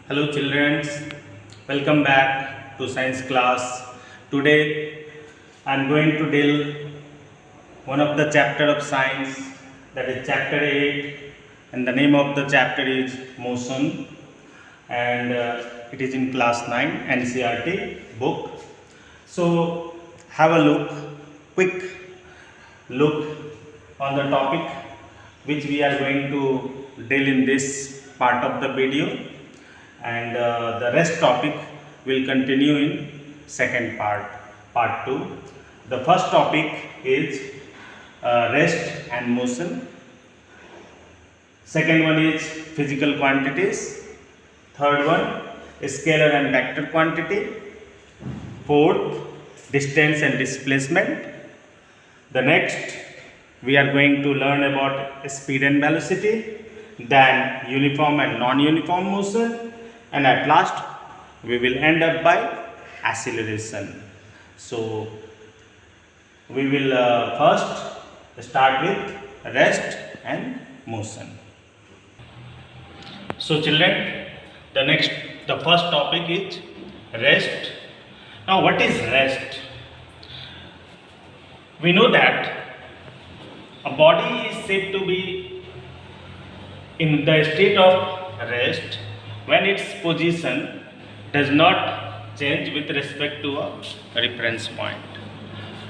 Hello children, welcome back to science class. Today I am going to deal one of the chapter of science, that is chapter 8, and the name of the chapter is motion, and it is in class 9 NCERT book. So have a quick look on the topic which we are going to deal in this part of the video, and the rest topic will continue in second part 2. The first topic is rest and motion. Second one is physical quantities. Third one, scalar and vector quantity. Fourth, distance and displacement. The next, we are going to learn about speed and velocity, then uniform and non-uniform motion, and at last we will end up by acceleration. So we will first start with rest and motion. So children, the first topic is rest. Now what is rest? We know that a body is said to be in the state of rest when its position does not change with respect to a reference point.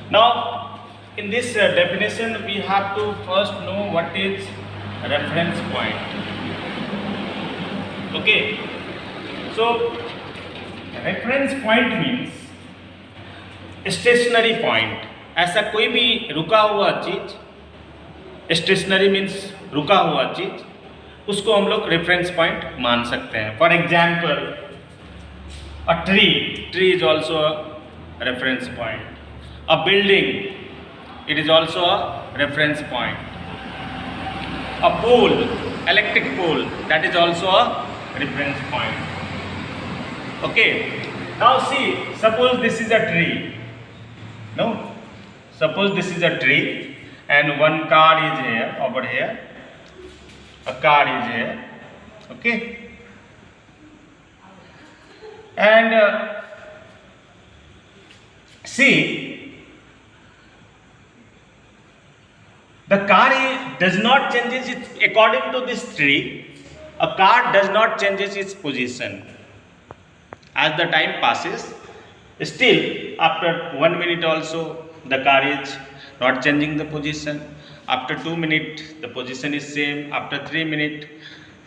Now, in this definition, we have to first know what is reference point. Okay, so reference point means stationary point. ऐसा कोई भी रुका हुआ चीज, stationery means रुका हुआ चीज, उसको हम लोग रेफरेंस पॉइंट मान सकते हैं. For example a tree is also a reference point. A building, it is also a reference point. A pole, electric pole, that is also a reference point. Okay, now see, suppose this is a tree. No, suppose this is a tree and one car is here, over here a car is here. Okay, and see, the car does not changes its, according to this tree, a car does not changes its position as the time passes. Still, after 1 minute also the car is not changing the position. After 2 minutes the position is same. After 3 minutes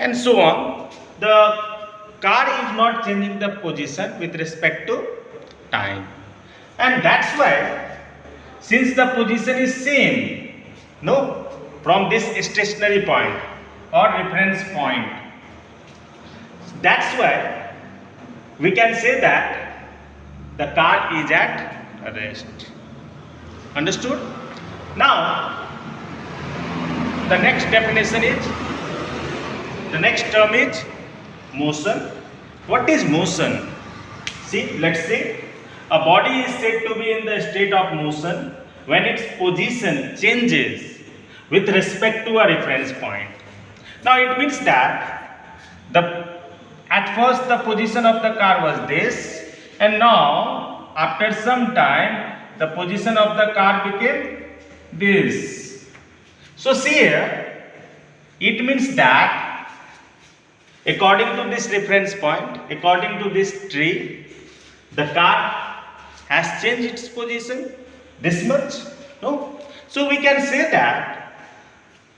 and so on, the car is not changing the position with respect to time. And that's why, since the position is same, no, from this stationary point or reference point, that's why we can say that the car is at rest. Understood? Now, the next definition is, the next term is motion. What is motion? See, let's say a body is said to be in the state of motion when its position changes with respect to a reference point. Now, it means that at first the position of the car was this, and now after some time the position of the car became this. So see here, it means that according to this reference point, according to this tree, the car has changed its position this much. No, so we can say that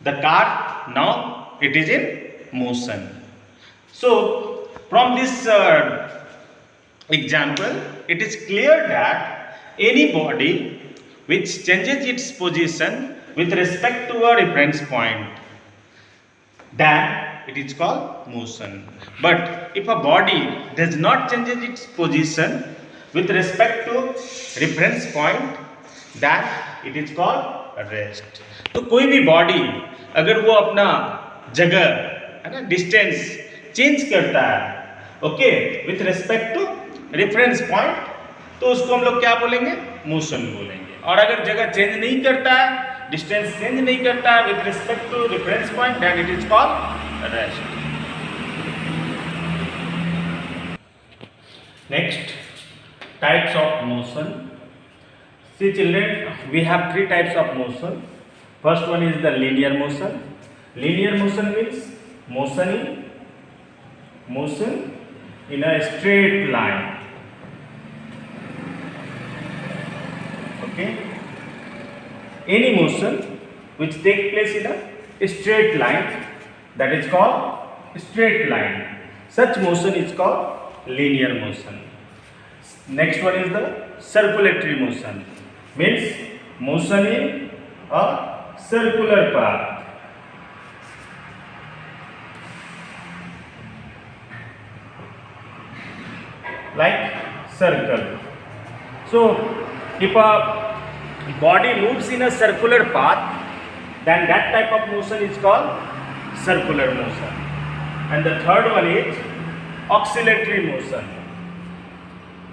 the car now it is in motion. So from this example, it is clear that any body which changes its position with respect to a reference point, then it is called motion. But if a body does not change its position with respect to reference point, then it is called rest. तो कोई भी body अगर वो अपना जगह है ना, distance change करता है, okay, with respect to reference point, तो उसको हम लोग क्या बोलेंगे? मोशन बोलेंगे. और अगर जगह चेंज नहीं करता है, डिस्टेंस चेंज नहीं करता है with respect to reference point, then it is called rest. Next, types of motion. See children, we have three types of motion. First one is the linear motion. Linear motion means motion in a straight line. Okay. Any motion which takes place in a straight line, that is called straight line. Such motion is called linear motion. Next one is the circulatory motion, means motion in a circular path. Like circle. So if a body moves in a circular path, then that type of motion is called circular motion. And the third one is oscillatory motion.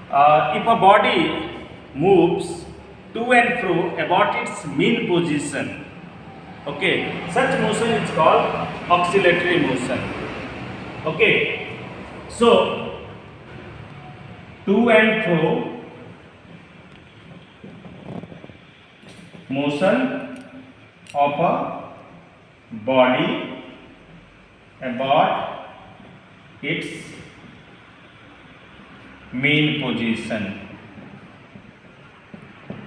If a body moves to and fro about its mean position, okay, such motion is called oscillatory motion. Okay, so to and fro motion of a body about its mean position.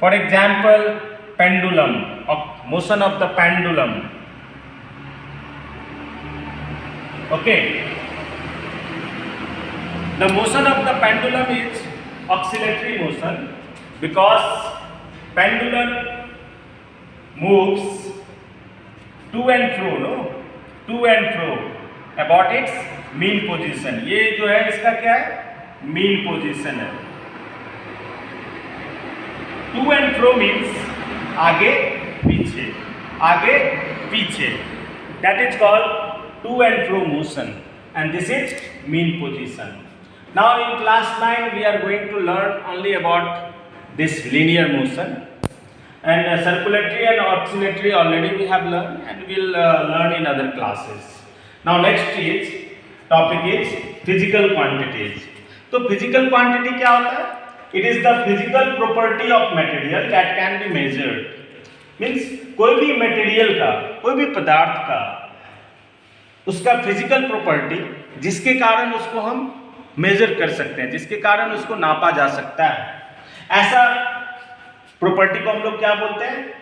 For example, pendulum, motion of the pendulum. Okay. The motion of the pendulum is oscillatory motion because pendulum moves to and fro about its mean position. ये जो है इसका क्या है? Mean position है. To and fro means आगे पीछे. That is called to and fro motion, and this is mean position. Now in class 9 we are going to learn only about this linear motion, and circulatory and oscillatory already we have learned, and we will learn in other classes. Now next topic is physical quantities. तो physical quantity क्या होता है? It is the physical property of material that can be measured. Means कोई भी material का, कोई भी पदार्थ का उसका physical property जिसके कारण उसको हम मेजर कर सकते हैं, जिसके कारण उसको नापा जा सकता है, ऐसा प्रॉपर्टी को हम लोग क्या बोलते हैं?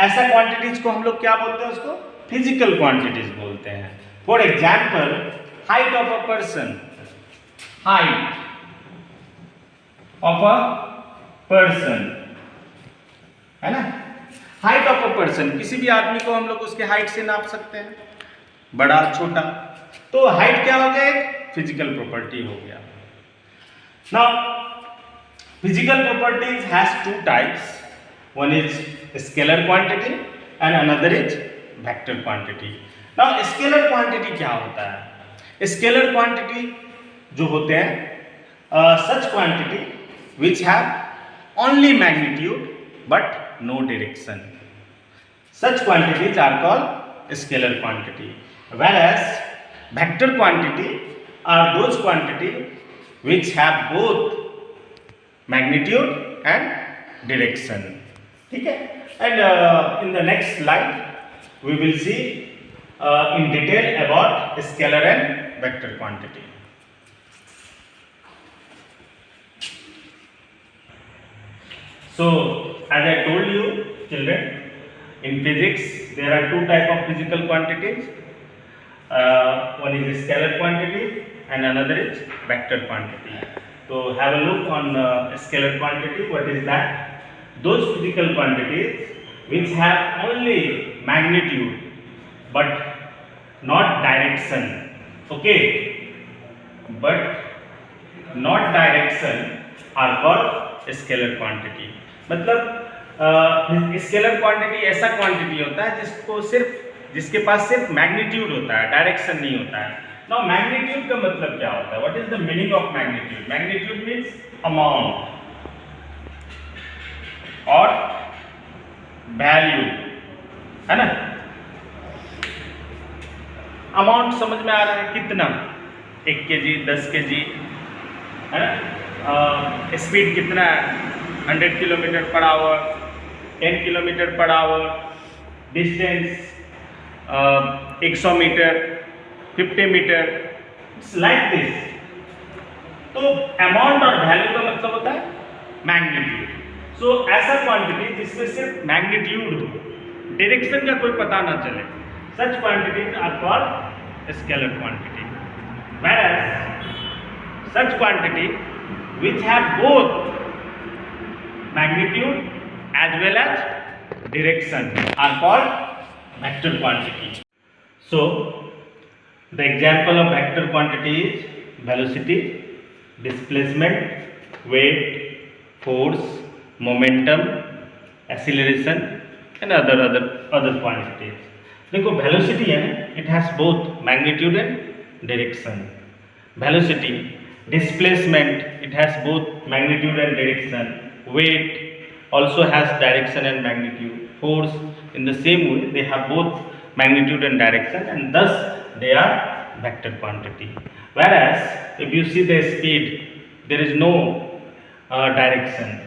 ऐसा क्वांटिटीज को हम लोग क्या बोलते हैं? उसको फिजिकल क्वांटिटीज बोलते हैं. For example, height of a person, है ना? हाइट ऑफ अ पर्सन, किसी भी आदमी को हम लोग उसके हाइट से नाप सकते हैं, बड़ा छोटा. तो हाइट क्या हो गया? एक फिजिकल प्रॉपर्टी हो गया. Now physical properties has two types. One is scalar quantity and another is vector quantity. Now scalar quantity क्या होता है? Scalar quantity जो होते हैं such quantity which have only magnitude but no direction. Such quantities are called scalar quantity. Whereas vector quantity are those quantity which have both magnitude and direction. ठीक है? And in the next slide we will see in detail about scalar and vector quantity. So as I told you children, in physics there are two type of physical quantities. One is scalar quantity and another is vector quantity. So have a look on scalar quantity. What is that? Those physical quantities which have only magnitude but not direction. Okay, but not direction are called scalar quantity. मतलब scalar quantity ऐसा quantity होता है जिसके पास सिर्फ magnitude होता है, direction नहीं होता है. नाउ मैग्नीट्यूड का मतलब क्या होता है? What is the meaning of magnitude? Magnitude means amount और वैल्यू, है ना? अमाउंट समझ में आ रहा है? कितना? 1 kg, 10 kg, है ना? स्पीड कितना है, 100 kilometre per hour, 10 kilometre per hour, distance 100 metre, 50 metre, like this. तो अमाउंट और वैल्यू का मतलब होता है मैग्नीट्यूड। सो ऐसा क्वांटिटी जिसमें सिर्फ मैग्नीट्यूड हो, डायरेक्शन का कोई पता ना चले, such quantities are called scalar quantity. whereas such quantity which have both magnitude as well as direction are called vector quantity. So the example of vector quantity is velocity, displacement, weight, force, momentum, acceleration and other quantities. देखो velocity है, it has both magnitude and direction. Velocity, displacement, it has both magnitude and direction. Weight also has direction and magnitude. Force, in the same way, they have both magnitude and direction, and thus they are vector quantity. Whereas if you see the speed, there is no direction.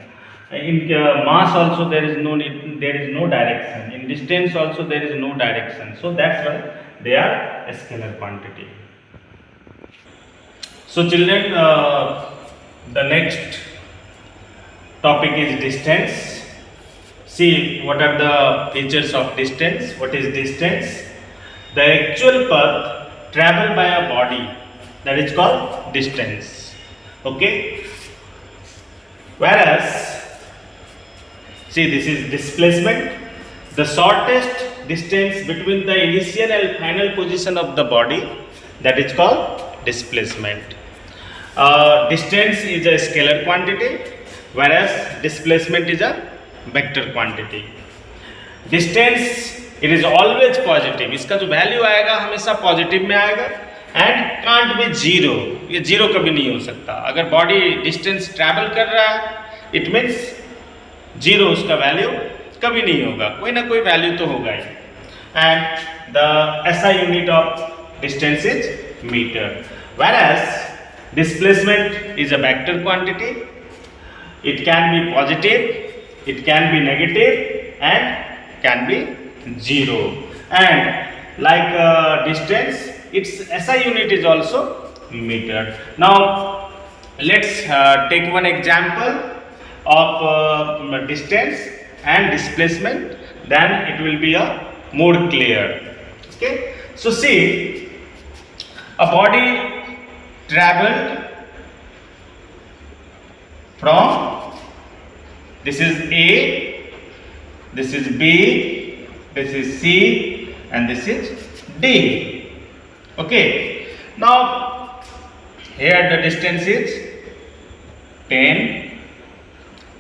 In mass also there is no direction. In distance also there is no direction. So that's why they are a scalar quantity. So children, the next topic is distance. See what are the features of distance. What is distance? The actual path traveled by a body, that is called distance. Okay. Whereas, see, this is displacement, the shortest distance between the initial and final position of the body, that is called displacement. Distance is a scalar quantity, whereas displacement is a vector quantity. Distance, it is always positive. इसका जो value आएगा हमेशा positive में आएगा, and can't be zero, ये zero कभी नहीं हो सकता। अगर बॉडी डिस्टेंस ट्रैवल कर रहा है, इट मीन्स जीरो उसका वैल्यू कभी नहीं होगा, कोई ना कोई वैल्यू तो होगा ही। And the SI unit of distance is metre. whereas displacement is a vector quantity, it can be positive, it can be negative and can be zero. And like distance, its SI unit is also meter. Now let's take one example of distance and displacement, then it will be a more clear. Okay, so see, a body traveled from, this is A, this is B, this is C and this is D. Okay, now here the distance is 10,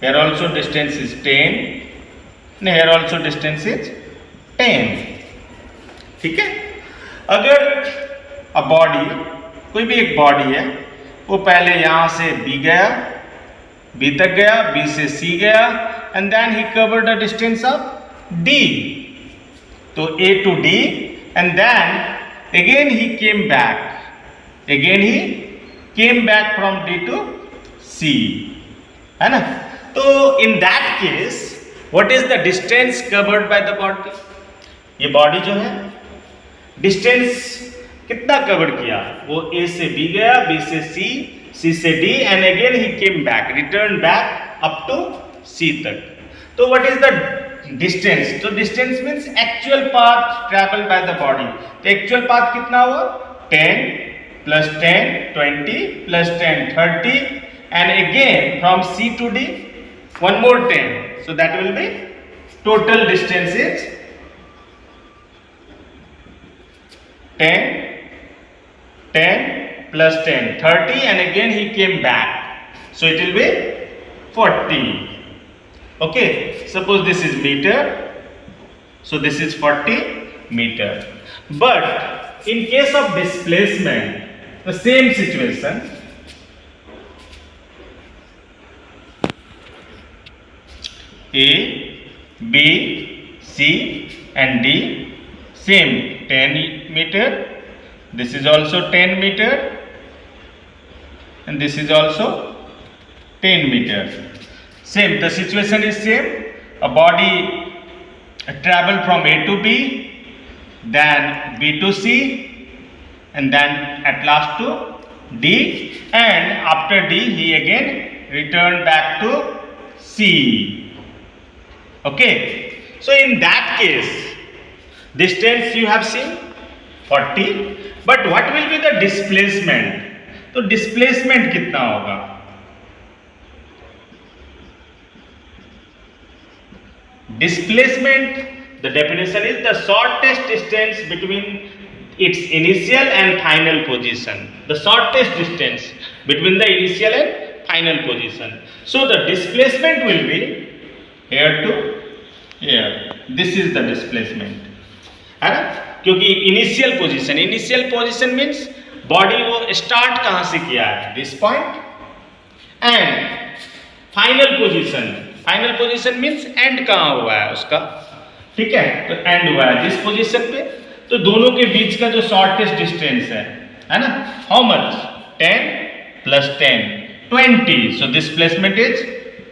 here also distance is 10 and here also distance is 10. ठीक है, अगर a body, कोई भी एक body है, वो पहले यहाँ से B गया, B तक गया, B से C गया, and then he covered the distance of D, तो A to D, and then again he came back from D to C, है ना? तो in that case, what is the distance covered by the body? ये body जो है distance कितना cover किया, वो A से B गया, B से C, C से D and again he came back, returned back up to C तक. तो what is the distance? तो distance means actual path traveled by the body. तो actual path कितना हुआ? 10 plus 10 20 plus 10 30 and again from C to D one more 10. So that will be total distance is 10 plus 10 30 and again he came back, so it will be 40. Okay, suppose this is meter, so this is 40 meter. But in case of displacement, the same situation, A, B, C and D, same 10 meter, this is also 10 meter and this is also 10 meters. Same, the situation is same. A body travel from A to B, then B to C, and then at last to D, and after D he again return back to C. Okay, so in that case distance you have seen 40, but what will be the displacement? तो displacement कितना होगा? Displacement, the definition is the shortest distance between its initial and final position. The shortest distance between the initial and final position. So the displacement will be here to here. This is the displacement. है ना? क्योंकि initial position means body वो start कहां से किया है? This point. And final position means and कहां हुआ है उसका. ठीक है, तो एंड हुआ है जिस पोजीशन पे. तो दोनों के बीच का जो शॉर्टेस्ट डिस्टेंस है ना, how much? 10 plus 10 20. So displacement is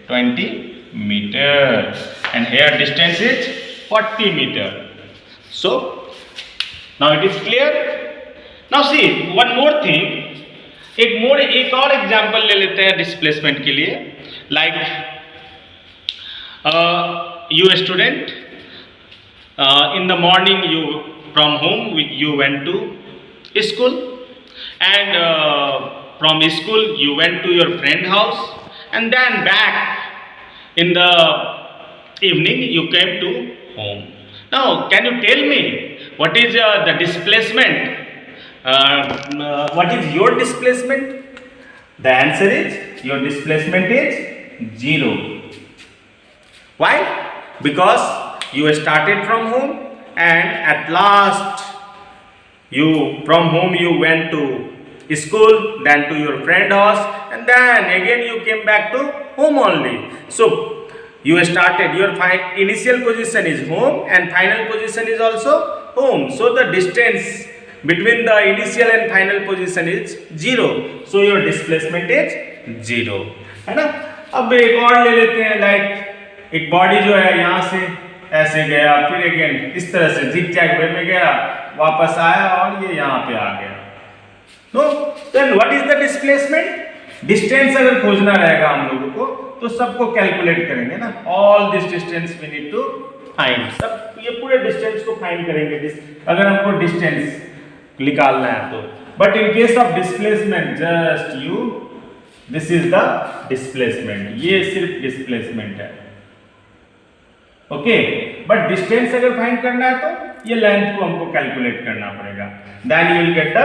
20 meter, and here distance is 40 meter. So now it is clear. Now see one more thing, एक और एग्जाम्पल ले लेते हैं डिस्प्लेसमेंट के लिए. Like you a student, in the morning you from home you went to school, and from school you went to your friend house, and then back in the evening you came to home. Now can you tell me what is the displacement? What is your displacement? The answer is your displacement is 0. Why? Because you started from home, and at last from home you went to school, then to your friend house, and then again you came back to home only. So you started, your initial position is home and final position is also home. So the distance between the initial and final position is 0. So your displacement is 0. है ना? अब एक और ले लेते हैं. Like एक body जो है यहाँ से ऐसे गया, फिर अगेन इस तरह से zigzag वे में गया, वापस आया और ये यहाँ पे आ गया. No, then what is the displacement? Distance अगर खोजना रहेगा हम लोगों को तो सबको कैलकुलेट करेंगे ना. All this distance we need to find. सब ये पूरे डिस्टेंस को फाइंड करेंगे अगर हमको डिस्टेंस निकालना है तो. But in case of displacement just this is the displacement. ये सिर्फ डिस्प्लेसमेंट है. ओके, बट डिस्टेंस अगर फाइंड करना है तो ये लेंथ को हमको कैलकुलेट करना पड़ेगा. Then you will get the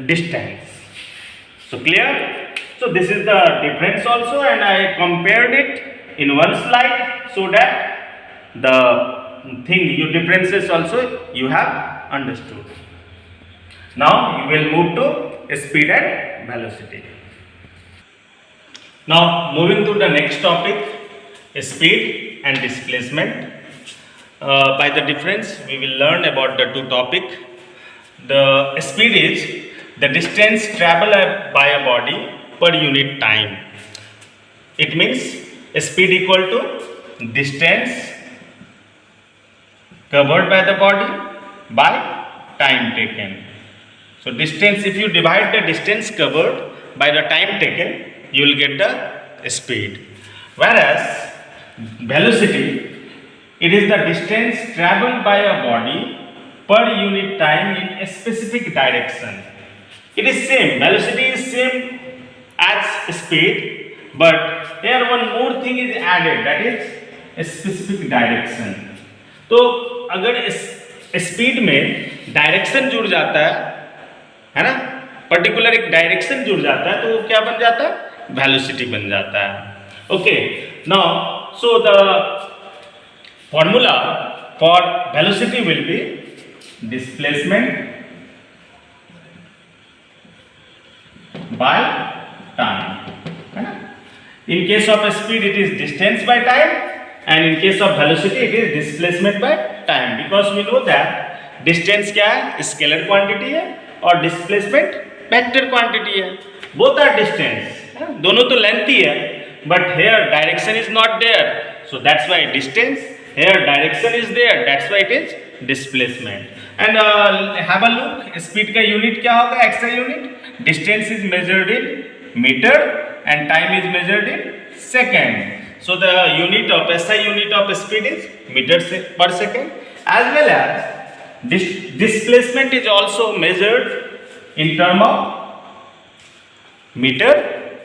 distance. So clear? So this is the difference also, and I compared it in one slide so that the thing, your differences also you have understood. Now you will move to speed and velocity. Now moving to the next topic, speed and displacement. By the difference we will learn about the two topics. The speed is the distance traveled by a body per unit time. It means speed equal to distance covered by the body by time taken. So distance, if you divide the distance covered by the time taken, you will get the speed. Whereas velocity, it is the distance traveled by a body per unit time in a specific direction. It is same, velocity is same as speed, but here one more thing is added, that is a specific direction. तो अगर speed में direction जुड़ जाता है ना, particular एक direction जुड़ जाता है, तो वो क्या बन जाता है? वेलोसिटी बन जाता है. Okay, now so the formula for velocity will be displacement by time. In case of speed it is distance by time, and in case of velocity it is displacement by time, because we know that distance क्या है? Scalar quantity है और displacement vector quantity है. Both are distance. दोनों तो length ही है, but here direction is not there, so that's why distance. Here direction is there, that's why it is displacement. And have a look, speed का unit क्या होगा, SI unit. Distance is measured in meter and time is measured in second. So the unit of SI unit of speed is meter per second. As well as displacement is also measured in term of meter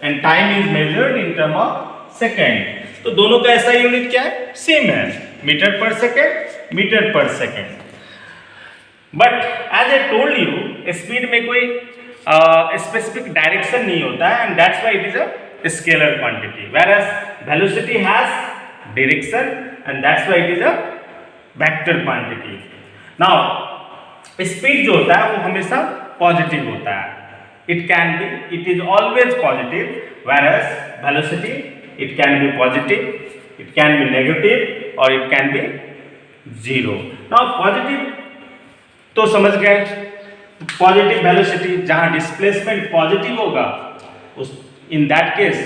and time is measured in term of second. तो दोनों का SI unit क्या है, same है, metre per second. But as I told you, speed में कोई specific direction नहीं होता है, and that's why it is a scalar quantity, whereas velocity has direction and that's why it is a vector quantity. Now speed जो होता है वो हमेशा पॉजिटिव होता है, it is always positive, whereas velocity it can be positive, it can be negative, or it can be zero. Now positive तो समझ गए, पॉजिटिव वेलोसिटी जहां डिस्प्लेसमेंट पॉजिटिव होगा उस in that case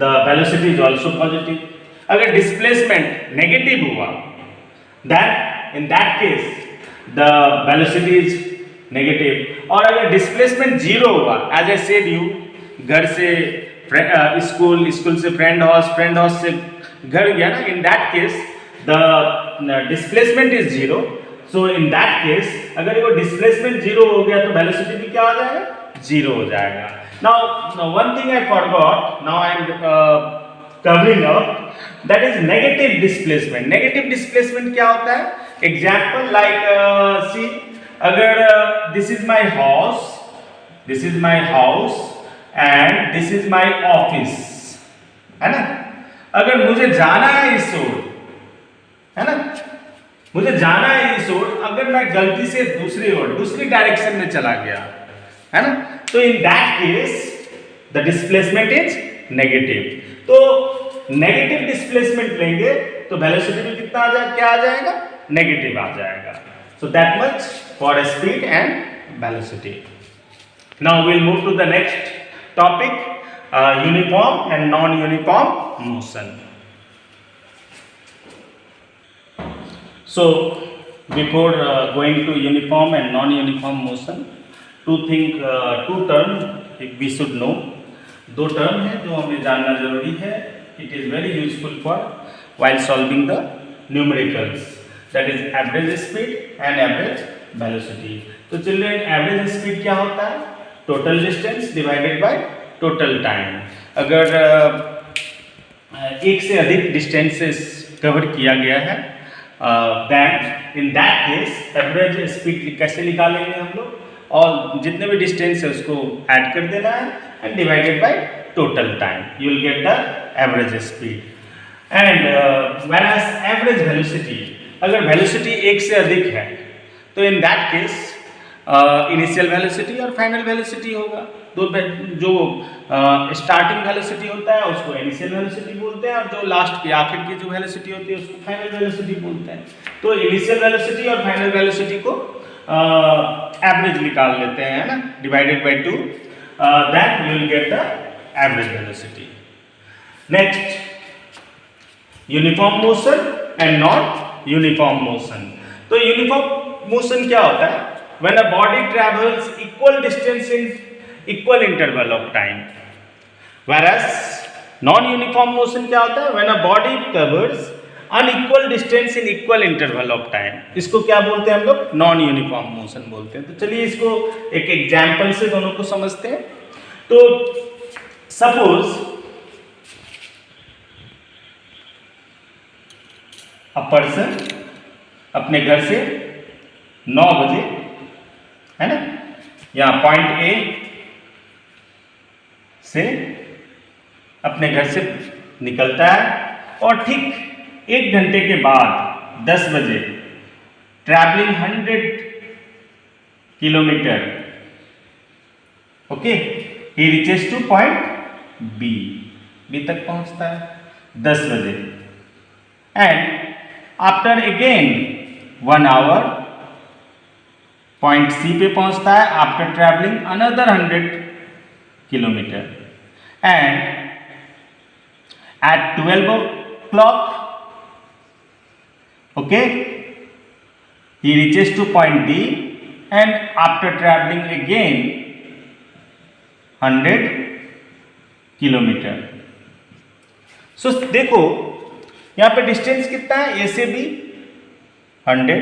the velocity is also positive. अगर displacement negative हुआ then in that case the velocity is negative. और अगर डिस्प्लेसमेंट जीरो हुआ, एज आई सेड यू, घर से स्कूल से फ्रेंड हाउस से घर गया ना, इन that case the displacement is zero. So in that case अगर वो डिस्प्लेसमेंट जीरो हो गया तो वेलोसिटी भी क्या हो जाएगा, जीरो हो जाएगा. Now one thing I forgot, now I am covering up, that is negative displacement. Negative displacement क्या होता है, एग्जाम्पल लाइक सी, अगर this is my house and this is my office, है ना. अगर मुझे जाना है इस ओर, है ना, मुझे जाना है इस ओर, अगर मैं गलती से दूसरी डायरेक्शन में चला गया, है ना, तो in that case the displacement is negative. तो नेगेटिव डिस्प्लेसमेंट लेंगे तो वेलोसिटी में कितना क्या आ जाएगा, नेगेटिव आ जाएगा. So that much for speed and velocity. Now we'll move to the next topic, uniform and non-uniform motion. So before going to uniform and non-uniform motion, two terms we should know. दो term है जो हमें जानना जरूरी है. It is very useful for while solving the numericals. That is average speed and average velocity. तो children, average speed क्या होता है, total distance divided by total time. अगर एक से अधिक डिस्टेंसेस कवर किया गया है, then in that case average speed कैसे निकालेंगे हम लोग, और जितने भी डिस्टेंस है उसको ऐड कर देना है and divided by total time, you will get the average speed. And whereas average velocity, अगर वेलोसिटी एक से अधिक है तो in that case initial velocity और फाइनल वेलोसिटी होगा. तो जो स्टार्टिंग वेलोसिटी होता है उसको इनिशियल वेलोसिटी बोलते हैं, और जो लास्ट की आखिर की जो वेलोसिटी होती है उसको फाइनल वेलोसिटी बोलते हैं. तो इनिशियल वेलोसिटी और फाइनल वेलोसिटी को एवरेज निकाल लेते हैं, है ना, divided by 2, then you will get the average velocity. Next, uniform motion and non uniform motion. तो यूनिफॉर्म मोशन क्या होता है, when a body travels equal distance in equal interval of time. Whereas non uniform motion क्या होता है, when a body covers unequal distance in equal interval of time. इसको क्या बोलते हैं हम लोग, नॉन यूनिफॉर्म मोशन बोलते हैं. तो चलिए इसको एक एग्जाम्पल से दोनों को समझते हैं. तो सपोज अ पर्सन अपने घर से 9 बजे, है ना, यहाँ पॉइंट ए से अपने घर से निकलता है, और ठीक 1 घंटे के बाद 10 बजे travelling 100 kilometre, okay, he reaches to point B तक पहुंचता है 10 बजे. And after again 1 hour point C पे पहुंचता है after travelling another 100 kilometre. and at 12 o'clock, okay, he reaches to point D, and after traveling again 100 kilometre. So देखो यहाँ पे डिस्टेंस कितना है, ए से B 100,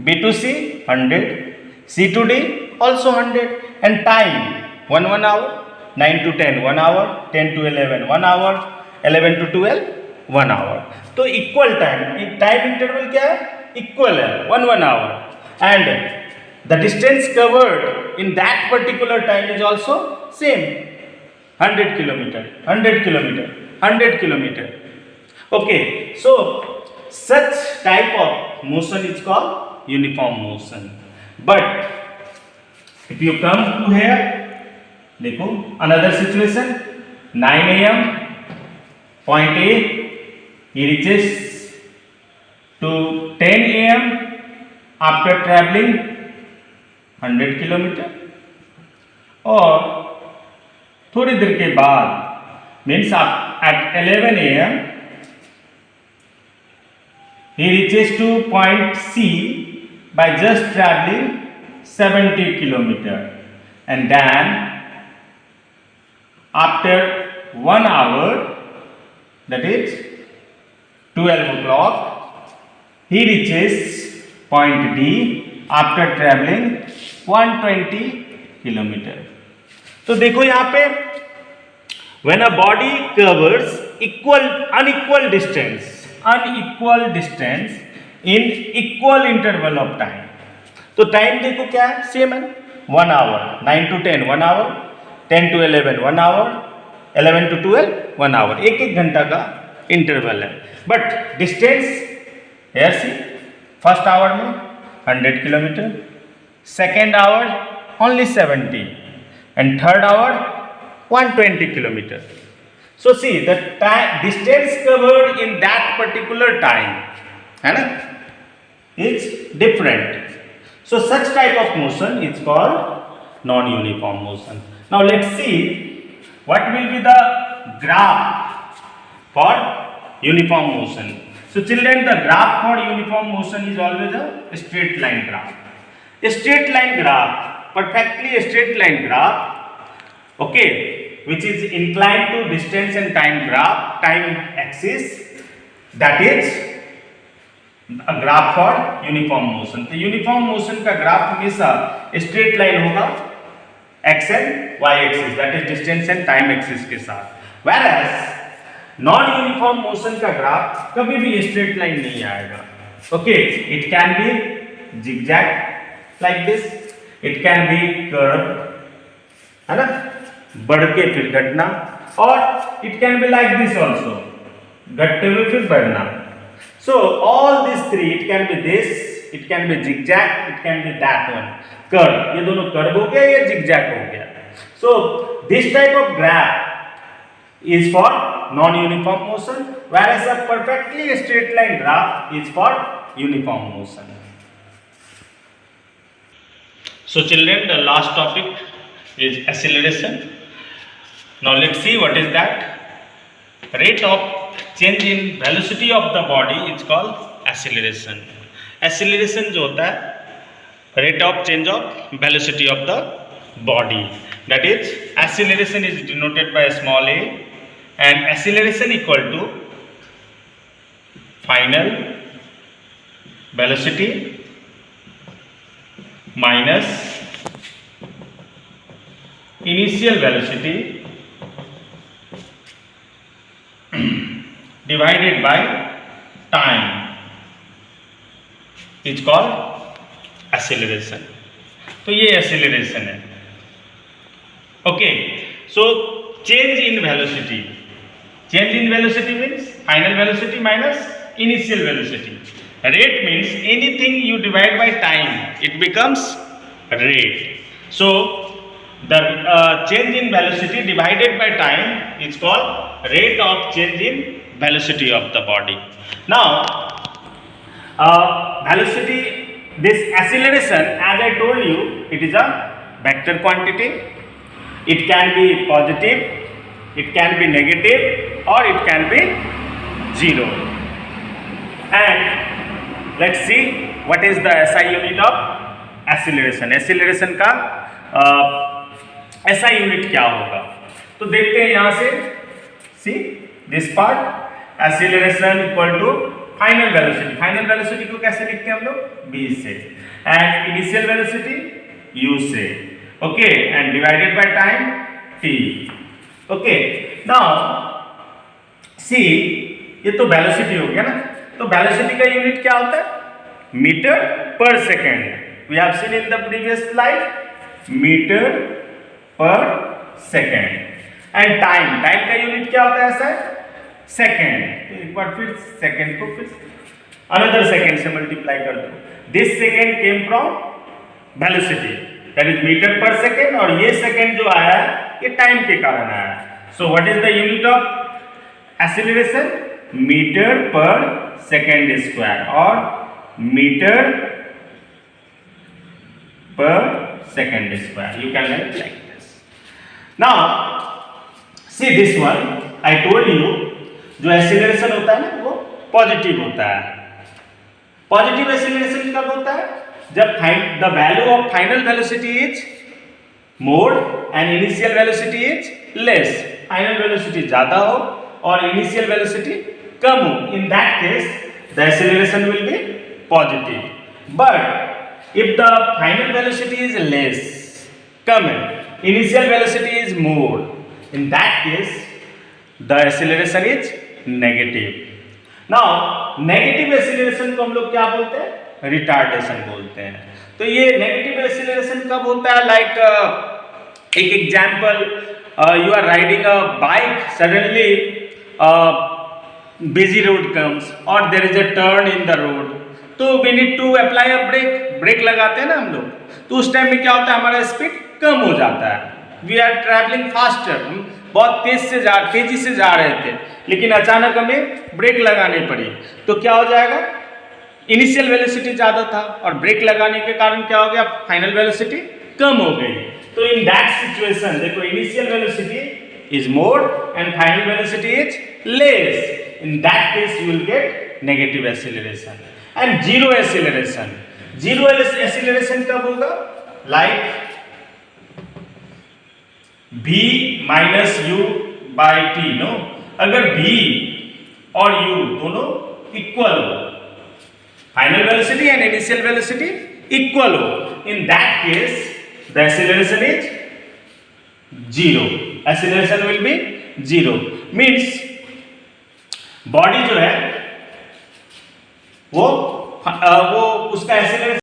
B to C 100, C to D also 100, and time 1 hour, 9 to 10 1 hour, 10 to 11 1 hour, 11 to 12 1 hour. तो equal time interval क्या है, equal है 1 hour, and the distance covered in that particular time is also same, 100 kilometer, 100 kilometer, 100 kilometer. Okay, so such type of motion is called uniform motion. But if you come to here, देखो another situation, 9 a.m. point A, he reaches to 10 a.m. after traveling 100 kilometer, और थोड़ी देर के बाद means at 11 a.m. he reaches to point C by just traveling 70 kilometer, and then after 1 hour, that is 12 o'clock, he reaches point D after traveling 120 kilometer. तो देखो यहाँ पे when a body covers unequal distance in equal interval of time, तो time देखो क्या है, same है 1 hour, 9 to 10 1 hour, 10 to 11 1 hour, 11 to 12 1 hour, एक घंटा का इंटरवल है. बट डिस्टेंस ऐसी फर्स्ट आवर में 100 kilometre, second hour only 70, and third hour 120 kilometer. So see the distance covered in that particular time, है ना, is different. So such type of motion is called non-uniform motion. Now let's see what will be the graph for uniform motion. So children, the graph for uniform motion is always a straight line graph. A straight line graph, perfectly a straight line graph, okay, which is inclined to distance and time axis, that is a graph for uniform motion. तो uniform motion का graph हमेशा straight line होगा x and y axis, that is distance and time axis के साथ, whereas non uniform motion का graph कभी भी straight line नहीं आएगा. Okay, it can be zigzag like this, it can be curved, है ना, बढ़ के फिर घटना, और it can be like this also, घटते हुए फिर बढ़ना. So all these three, it can be this, it can be zigzag, it can be that one, curve. ये दोनों curve हो गया, ये zigzag हो गया. So this type of graph is for non-uniform motion, whereas a perfectly straight line graph is for uniform motion. So children, the last topic is acceleration. Now let's see what is that. Rate of change in velocity of the body is called acceleration. Acceleration जो होता है rate of change of velocity of the body. That is, acceleration is denoted by small a, and acceleration equal to final velocity minus initial velocity divided by time is called acceleration. तो ये acceleration है. Okay, so change in velocity. Change in velocity means final velocity minus initial velocity. Rate means anything you divide by time, it becomes rate. So the change in velocity divided by time is called rate of change in velocity of the body. Now velocity, this acceleration, as I told you, it is a vector quantity. It can be positive, It can be negative or it can be 0. And let's see what is the SI unit of acceleration. Acceleration का SI unit क्या होगा? तो देखते हैं यहाँ से. See this part, acceleration equal to final velocity. Final velocity को कैसे लिखते हैं हम लोग? v से. एंड इनिशियल वेलोसिटी u से. Okay, and divided by time t. Okay, now सी, ये तो वेलोसिटी हो गया ना. तो वेलोसिटी का यूनिट क्या होता है? Metre per second. We have seen in the previous slide, metre per second. And time का यूनिट क्या होता है? ऐसा है सेकेंड. तो एक बार फिर सेकेंड को फिर अनदर सेकेंड से मल्टीप्लाई कर दो. This second came from velocity, that is metre per second, और ये सेकेंड जो आया ये टाइम के कारण आया. So what is the unit of acceleration? Metre per second square, और metre per second square. You can write like this. Now see this one, I told you जो एक्सीलरेशन होता है ना वो पॉजिटिव होता है. पॉजिटिव एक्सीलरेशन कब होता है? जब the value of final velocity is more and initial velocity is less. Final velocity ज्यादा हो और इनिशियल वेलोसिटी कम हो. In that case the acceleration will be positive. But if the final velocity is less, कम है, initial velocity is more, in that case the acceleration is negative. Now negative acceleration को हम लोग क्या बोलते हैं? रिटार्डेशन बोलते हैं. तो ये नेगेटिव एक्सीलरेशन कब होता है? लाइक एक example, you are riding a bike, suddenly busy road comes और there is a turn in the road, तो we need to apply a brake लगाते हैं ना हम लोग. तो उस टाइम में क्या होता है? हमारा स्पीड कम हो जाता है. वी आर ट्रैवलिंग फास्टर, हम बहुत तेजी से जा रहे थे, लेकिन अचानक हमें ब्रेक लगानी पड़ी. तो क्या हो जाएगा? इनिशियल वेलोसिटी ज़्यादा था और ब्रेक लगाने के कारण क्या हो गया? फाइनल वेलोसिटी कम हो गई. तो इन दैट सिचुएशन देखो, initial velocity is more and final velocity is less. In that case you will get negative acceleration. And zero acceleration. Zero acceleration कब होगा? Like v minus u by t. No, अगर v और u दोनों equal हो, final velocity and initial velocity equal हो, in that case the acceleration is zero. Acceleration will be zero. Means body जो है वो उसका एक्सीलरेशन